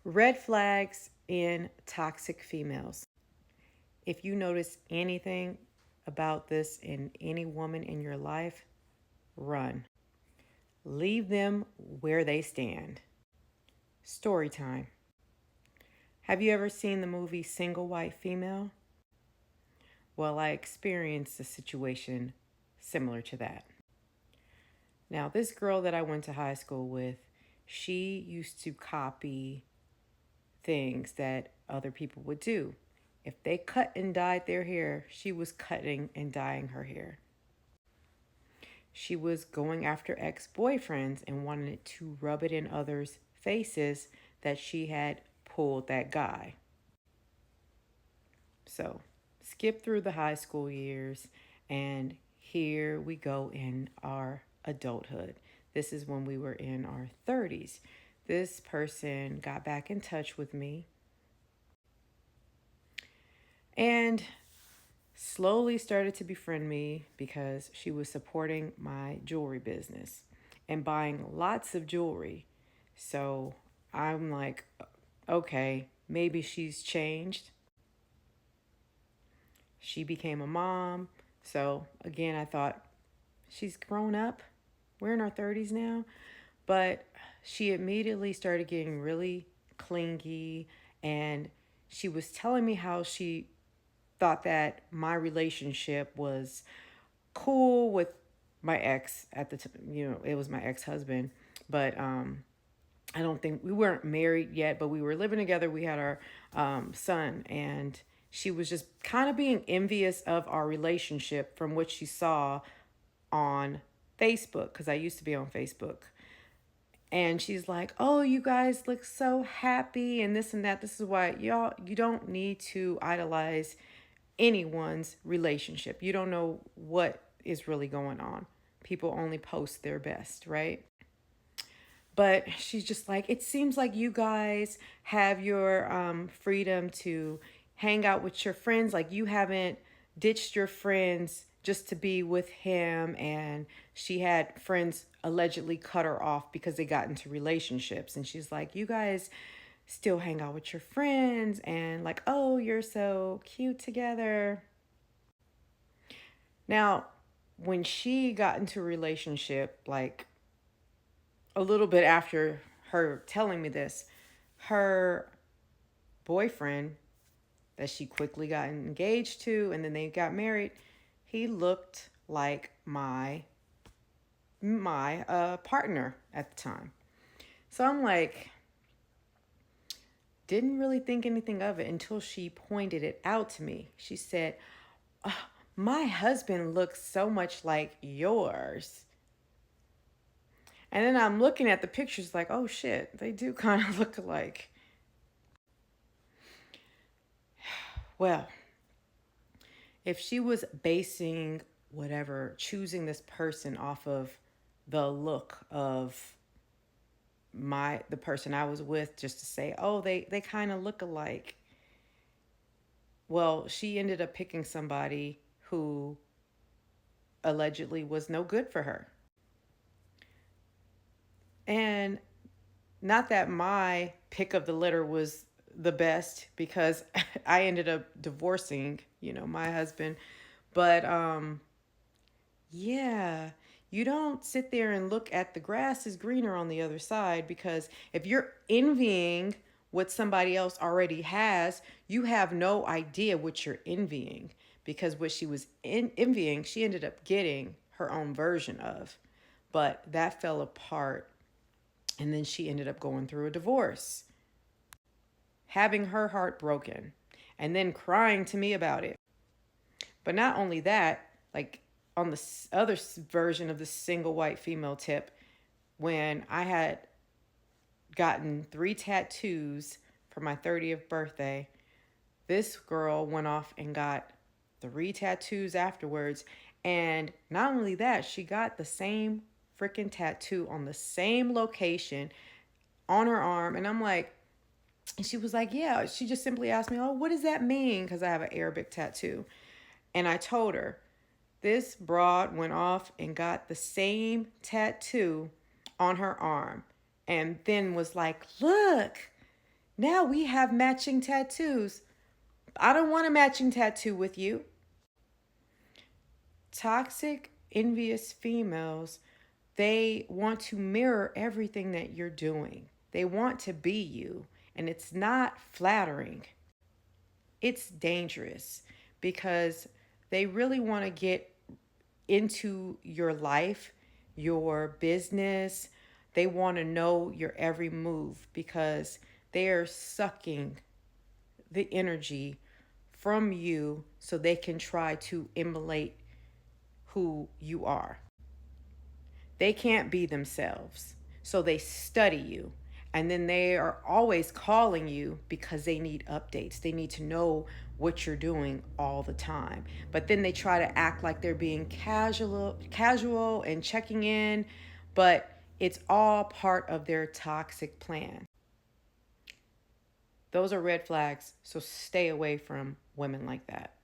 Red flags in toxic females. If you notice anything about this in any woman in your life, run. Leave them where they stand. Story time. Have you ever seen the movie Single White Female? Well, I experienced a situation similar to that. Now, this girl that I went to high school with, she used to copy things that other people would do. If they cut and dyed their hair, she was cutting and dyeing her hair. She was going after ex-boyfriends and wanted to rub it in others' faces that she had pulled that guy. So, skip through the high school years, and here we go in our adulthood. This is when we were in our 30s. This person got back in touch with me and slowly started to befriend me because she was supporting my jewelry business and buying lots of jewelry. So I'm like, okay, maybe she's changed. She became a mom. So again, I thought she's grown up. We're in our 30s now. But she immediately started getting really clingy, and she was telling me how she thought that my relationship was cool with my ex at the time. It was my ex-husband, but I don't think we weren't married yet, but we were living together. We had our son, and she was just kind of being envious of our relationship from what she saw on Facebook, because I used to be on Facebook. And she's like, "Oh, you guys look so happy and this and that. This is why you don't need to idolize anyone's relationship. You don't know what is really going on. People only post their best, right?" But she's just like, "It seems like you guys have your freedom to hang out with your friends. Like you haven't ditched your friends just to be with him." And she had friends allegedly cut her off because they got into relationships. And she's like, "You guys still hang out with your friends and like, oh, you're so cute together." Now, when she got into a relationship, like a little bit after her telling me this, her boyfriend that she quickly got engaged to and then they got married, he looked like my partner at the time. So I'm like, didn't really think anything of it until she pointed it out to me. She said, "Oh, my husband looks so much like yours." And then I'm looking at the pictures like, oh shit, they do kind of look alike. Well, if she was basing whatever, choosing this person off of the look of the person I was with, just to say, oh, they kind of look alike. Well, she ended up picking somebody who allegedly was no good for her. And not that my pick of the litter was the best, because I ended up divorcing, my husband. But yeah, you don't sit there and look at the grass is greener on the other side, because if you're envying what somebody else already has, you have no idea what you're envying, because what she was envying, she ended up getting her own version of. But that fell apart, and then she ended up going through a divorce, having her heart broken, and then crying to me about it. But not only that, like on the other version of the single white female tip, when I had gotten 3 tattoos for my 30th birthday, this girl went off and got 3 tattoos afterwards. And not only that, she got the same freaking tattoo on the same location on her arm. And I'm like, and she was like, yeah, she just simply asked me, oh, what does that mean? Because I have an Arabic tattoo. And I told her, this broad went off and got the same tattoo on her arm. And then was like, look, Now we have matching tattoos. I don't want a matching tattoo with you. Toxic, envious females, they want to mirror everything that you're doing. They want to be you, and it's not flattering. It's dangerous because they really want to get into your life, your business. They want to know your every move because they are sucking the energy from you so they can try to emulate who you are. They can't be themselves. So they study you. And then they are always calling you because they need updates. They need to know what you're doing all the time. But then they try to act like they're being casual and checking in, but it's all part of their toxic plan. Those are red flags. So stay away from women like that.